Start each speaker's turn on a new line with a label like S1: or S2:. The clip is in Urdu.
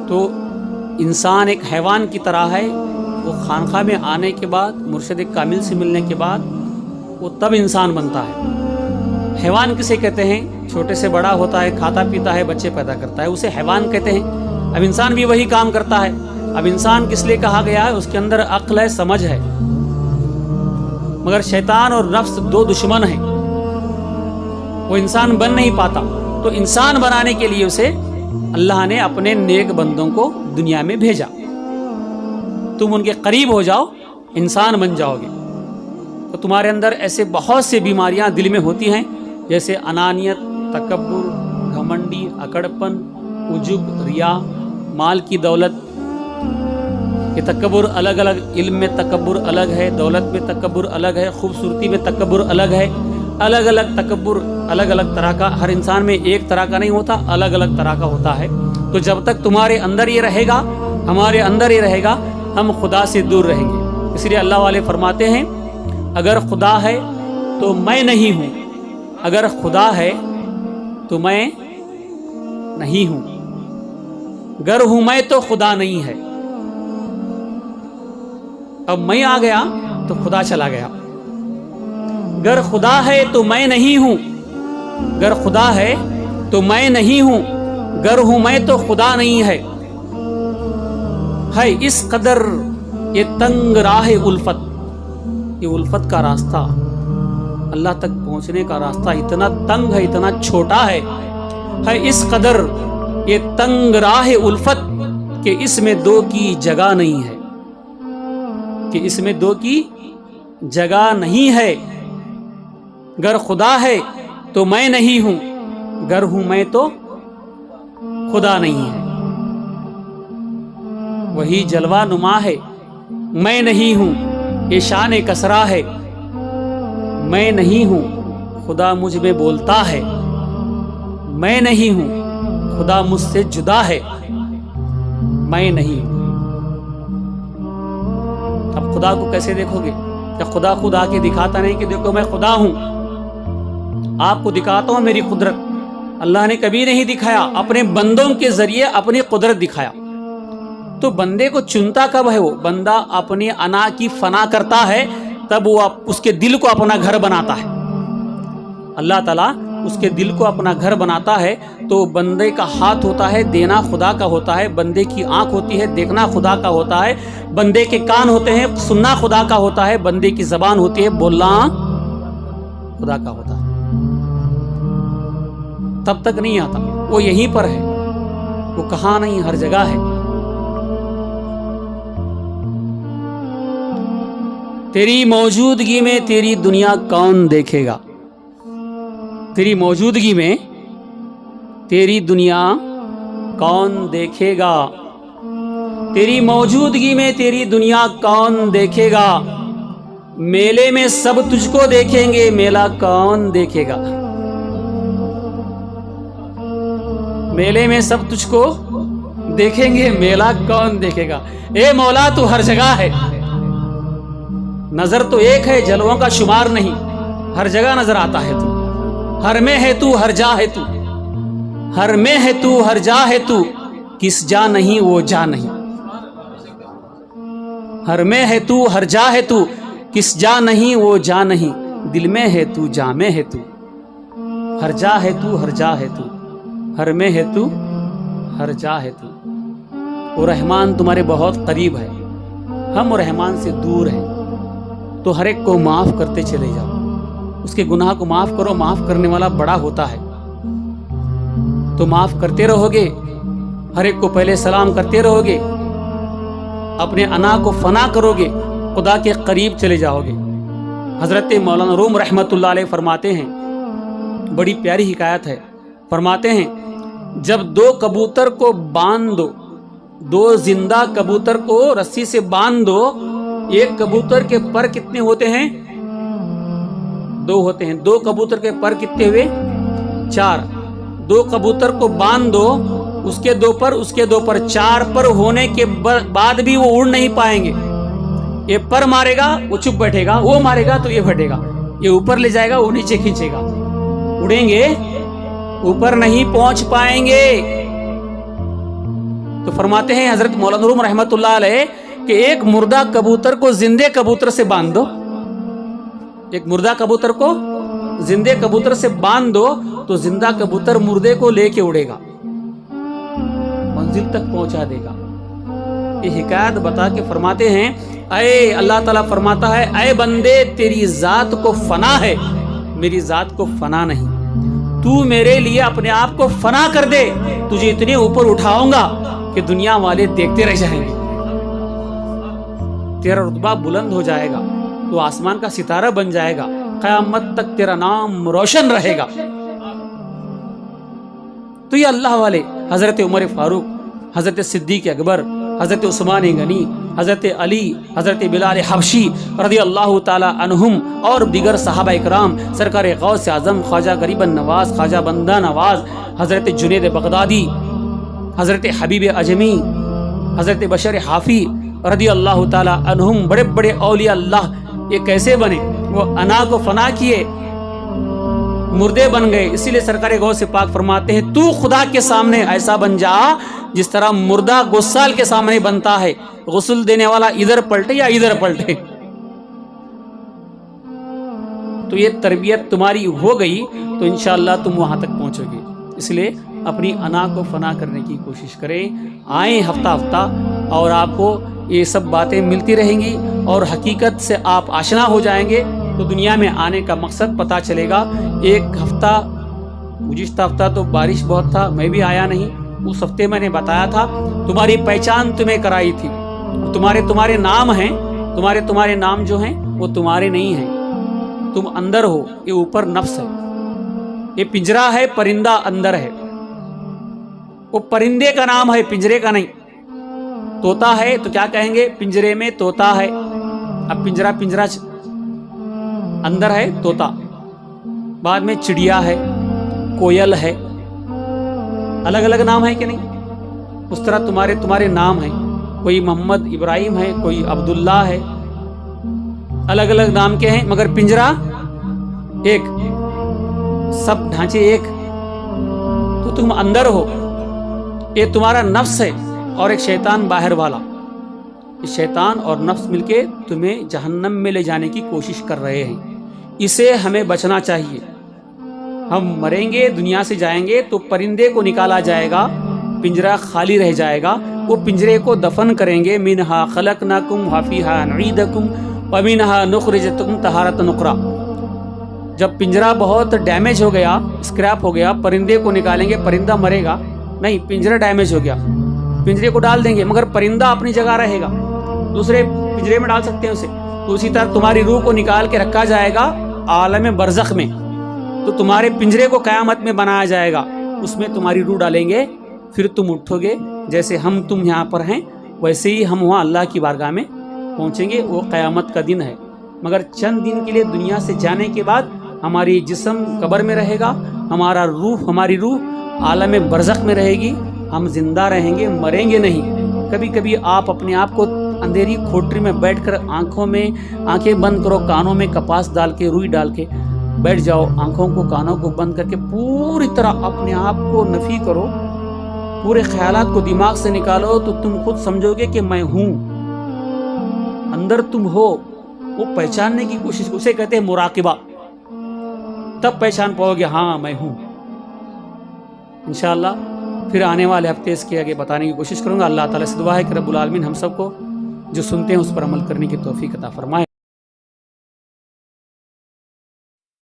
S1: تو انسان ایک حیوان کی طرح ہے. وہ خانقاہ میں آنے کے بعد مرشد کامل سے ملنے کے بعد وہ تب انسان بنتا ہے. حیوان کسے کہتے ہیں؟ چھوٹے سے بڑا ہوتا ہے, کھاتا پیتا ہے, بچے پیدا کرتا ہے, اسے حیوان کہتے ہیں. اب انسان بھی وہی کام کرتا ہے. اب انسان کس لیے کہا گیا ہے؟ اس کے اندر عقل ہے, سمجھ ہے, مگر شیطان اور نفس دو دشمن ہیں, وہ انسان بن نہیں پاتا. تو انسان بنانے کے لیے اسے اللہ نے اپنے نیک بندوں کو دنیا میں بھیجا. تم ان کے قریب ہو جاؤ, انسان بن جاؤ گے. تو تمہارے اندر ایسے بہت سے بیماریاں دل میں ہوتی ہیں, جیسے انانیت, تکبر, گھمنڈی, اکڑپن, عجب, ریا, مال کی دولت. یہ تکبر الگ الگ, علم میں تکبر الگ ہے, دولت میں تکبر الگ ہے, خوبصورتی میں تکبر الگ ہے. الگ الگ تکبر الگ الگ طرح کا, ہر انسان میں ایک طرح کا نہیں ہوتا, الگ الگ طرح کا ہوتا ہے. تو جب تک تمہارے اندر یہ رہے گا, ہمارے اندر یہ رہے گا, ہم خدا سے دور رہیں گے. اس لیے اللہ والے فرماتے ہیں اگر خدا ہے تو میں نہیں ہوں, اگر خدا ہے تو میں نہیں ہوں, گر ہوں میں تو خدا نہیں ہے. اب میں آ گیا تو خدا چلا گیا. گر خدا ہے تو میں نہیں ہوں, گر خدا ہے تو میں نہیں ہوں, گر ہوں میں تو خدا نہیں ہے. ہے اس قدر یہ تنگ راہ الفت, یہ الفت کا راستہ, اللہ تک پہنچنے کا راستہ اتنا تنگ ہے, اتنا چھوٹا ہے. ہے اس قدر یہ تنگ راہ الفت کہ اس میں دو کی جگہ نہیں ہے, کہ اس میں دو کی جگہ نہیں ہے. گر خدا ہے تو میں نہیں ہوں, گر ہوں میں تو خدا نہیں ہے. وہی جلوہ نما ہے, میں نہیں ہوں, یہ شان کسرا ہے. میں نہیں ہوں, خدا مجھ میں بولتا ہے. میں نہیں ہوں, خدا مجھ سے جدا ہے. میں نہیں ہوں. اب خدا کو کیسے دیکھو گے جب خدا خود آ کے دکھاتا نہیں کہ دیکھو میں خدا ہوں, آپ کو دکھاتا ہوں میری قدرت. اللہ نے کبھی نہیں دکھایا, اپنے بندوں کے ذریعے اپنی قدرت دکھایا. تو بندے کو چنتا کب ہے؟ وہ بندہ اپنی انا کی فنا کرتا ہے, تب وہ اس کے دل کو اپنا گھر بناتا ہے. اللہ تعالیٰ اس کے دل کو اپنا گھر بناتا ہے. تو بندے کا ہاتھ ہوتا ہے, دینا خدا کا ہوتا ہے. بندے کی آنکھ ہوتی ہے, دیکھنا خدا کا ہوتا ہے. بندے کے کان ہوتے ہیں, سننا خدا کا ہوتا ہے. بندے کی زبان ہوتی ہے, بولنا خدا کا ہوتا ہے. تب تک نہیں آتا, وہ یہیں پر ہے, وہ کہاں نہیں, ہر جگہ ہے. تیری موجودگی میں تیری دنیا کون دیکھے گا؟ تیری موجودگی میں تیری دنیا کون دیکھے گا؟ تیری موجودگی میں تیری دنیا کون دیکھے گا؟ میلے میں سب تجھ کو دیکھیں گے, میلہ کون دیکھے گا؟ میلے میں سب تجھ کو دیکھیں گے, میلہ کون دیکھے گا؟ اے مولا تو ہر جگہ ہے, نظر تو ایک ہے, جلووں کا شمار نہیں. ہر جگہ نظر آتا ہے تو, ہر میں ہے تو, ہر جا ہے تو, ہر میں ہے تو, ہر جا ہے تو, کس جا نہیں وہ جا نہیں. ہر میں ہے تو, ہر جا ہے تو, کس جا نہیں وہ جا نہیں. دل میں ہے تو, جا میں ہے تو, ہر جا ہے تو, ہر جا ہے تو, ہر میں ہے تو, ہر جا ہے تو. وہ رحمان تمہارے بہت قریب ہے, ہم رحمان سے دور ہیں. تو ہر ایک کو معاف کرتے چلے جاؤ, اس کے گناہ کو معاف کرو. معاف کرنے والا بڑا ہوتا ہے, تو معاف کرتے رہو گے. ہر ایک کو پہلے سلام کرتے رہو گے, اپنے انا کو فنا کرو گے, خدا کے قریب چلے جاؤ گے. حضرت مولانا روم رحمۃ اللہ علیہ فرماتے ہیں, بڑی پیاری حکایت ہے. فرماتے ہیں جب دو کبوتر کو باندھ دو, دو زندہ کبوتر کو رسی سے باندھ دو, ایک کبوتر کے پر کتنے ہوتے ہیں؟ دو ہوتے ہیں. دو کبوتر کے پر کتنے ہوئے؟ 4. دو کبوتر کو باندھ دو, اس کے دو پر, اس کے دو پر, 4 پر ہونے کے بعد بھی وہ اڑ نہیں پائیں گے. یہ پر مارے گا وہ چپ بیٹھے گا, وہ مارے گا تو یہ پھٹے گا, یہ اوپر لے جائے گا وہ نیچے کھینچے گا. اڑیں گے, اوپر نہیں پہنچ پائیں گے. تو فرماتے ہیں حضرت مولانا روم رحمۃ اللہ علیہ کہ ایک مردہ کبوتر کو زندے کبوتر سے باندھ دو، ایک مردہ کبوتر کو زندے کبوتر سے باندھ دو تو زندہ کبوتر مردے کو لے کے اڑے گا، منزل تک پہنچا دے گا۔ یہ حکایت بتا کے فرماتے ہیں اے اللہ تعالیٰ فرماتا ہے اے بندے تیری ذات کو فنا ہے، میری ذات کو فنا نہیں، تو میرے لیے اپنے آپ کو فنا کر دے، تجھے اتنے اوپر اٹھاؤں گا کہ دنیا والے دیکھتے رہ جائیں گے، تیرا رتبہ بلند ہو جائے گا، تو آسمان کا ستارہ بن جائے گا، قیامت تک تیرا نام روشن رہے گا۔ تو یہ اللہ والے حضرت عمر فاروق، حضرت صدیق اکبر، حضرت عثمان غنی، حضرت علی، حضرت بلال حبشی رضی اللہ تعالی عنہم اور دیگر صحابہ اکرام، سرکار غوث اعظم خواجہ غریب نواز، خواجہ بندہ نواز، حضرت جنید بغدادی، حضرت حبیب اجمی، حضرت بشر حافی رضی اللہ تعالی عنہم، بڑے بڑے اولیاء اللہ یہ کیسے بنے؟ وہ انا کو فنا کیے، مردے بن گئے۔ اسی لیے سرکار غوث پاک فرماتے ہیں تو خدا کے سامنے ایسا بن جا جس طرح مردہ غسال کے سامنے بنتا ہے، غسل دینے والا ادھر پلٹے یا ادھر پلٹے۔ تو یہ تربیت تمہاری ہو گئی تو انشاءاللہ تم وہاں تک پہنچو گے۔ اس لیے اپنی انا کو فنا کرنے کی کوشش کریں، آئیں ہفتہ ہفتہ اور آپ کو یہ سب باتیں ملتی رہیں گی اور حقیقت سے آپ آشنا ہو جائیں گے، تو دنیا میں آنے کا مقصد پتہ چلے گا۔ ایک ہفتہ گزشتہ ہفتہ تو بارش بہت تھا، میں بھی آیا نہیں، اس ہفتے میں نے بتایا تھا تمہاری پہچان تمہیں کرائی تھی، تمہارے نام ہیں، تمہارے نام جو ہیں وہ تمہارے نہیں ہیں، تم اندر ہو، یہ اوپر نفس ہے، یہ پنجرہ ہے، پرندہ اندر ہے، وہ پرندے کا نام ہے، پنجرے کا نہیں۔ طوطا ہے تو کیا کہیں گے؟ پنجرے میں طوطا ہے، اب پنجرہ اندر ہے طوطا، بعد میں چڑیا ہے، کوئل ہے، الگ الگ نام ہے کہ نہیں؟ اس طرح تمہارے نام ہیں، کوئی محمد ابراہیم ہے، کوئی عبداللہ ہے، الگ الگ نام کے ہیں، مگر پنجرہ ایک، سب ڈھانچے ایک۔ تو تم اندر ہو، یہ تمہارا نفس ہے، اور ایک شیطان باہر والا، شیطان اور نفس مل کے تمہیں جہنم میں لے جانے کی کوشش کر رہے ہیں، اسے ہمیں بچنا چاہیے۔ ہم مریں گے، دنیا سے جائیں گے تو پرندے کو نکالا جائے گا، پنجرہ خالی رہ جائے گا، وہ پنجرے کو دفن کریں گے، منہا خلقناکم وفیہا نعیدکم ومنہا نخرجکم تارۃ اخری۔ جب پنجرہ بہت ڈیمیج ہو گیا، اسکریپ ہو گیا، پرندے کو نکالیں گے، پرندہ مرے گا نہیں، پنجرہ ڈیمیج ہو گیا، پنجرے کو ڈال دیں گے، مگر پرندہ اپنی جگہ رہے گا، دوسرے پنجرے میں ڈال سکتے ہیں اسے۔ تو اسی طرح تمہاری روح کو نکال کے رکھا جائے گا عالم برزخ میں، تو تمہارے پنجرے کو قیامت میں بنایا جائے گا، اس میں تمہاری روح ڈالیں گے، پھر تم اٹھو گے، جیسے ہم تم یہاں پر ہیں ویسے ہی ہم وہاں اللہ کی بارگاہ میں پہنچیں گے، وہ قیامت کا دن ہے۔ مگر چند دن کے لیے دنیا سے جانے کے بعد ہماری جسم قبر میں رہے گا، ہماری روح عالم برزخ میں رہے گی، ہم زندہ رہیں گے، مریں گے نہیں۔ کبھی کبھی آپ اپنے آپ کو اندھیری کھوٹری میں بیٹھ کر آنکھیں بند کرو، کانوں میں کپاس ڈال کے، روئی ڈال کے بیٹھ جاؤ، آنکھوں کو کانوں کو بند کر کے پوری طرح اپنے آپ کو نفی کرو، پورے خیالات کو دماغ سے نکالو، تو تم خود سمجھو گے کہ میں ہوں، اندر تم ہو۔ وہ پہچاننے کی کوشش، اسے کہتے ہیں مراقبہ، تب پہچان پاؤ گے ہاں میں ہوں۔ انشاءاللہ پھر آنے والے ہفتے اس کے آگے بتانے کی کوشش کروں گا۔ اللہ تعالیٰ سے دعا ہے کہ رب العالمین ہم سب کو جو سنتے ہیں اس پر عمل کرنے کی توفیق عطا فرمائے۔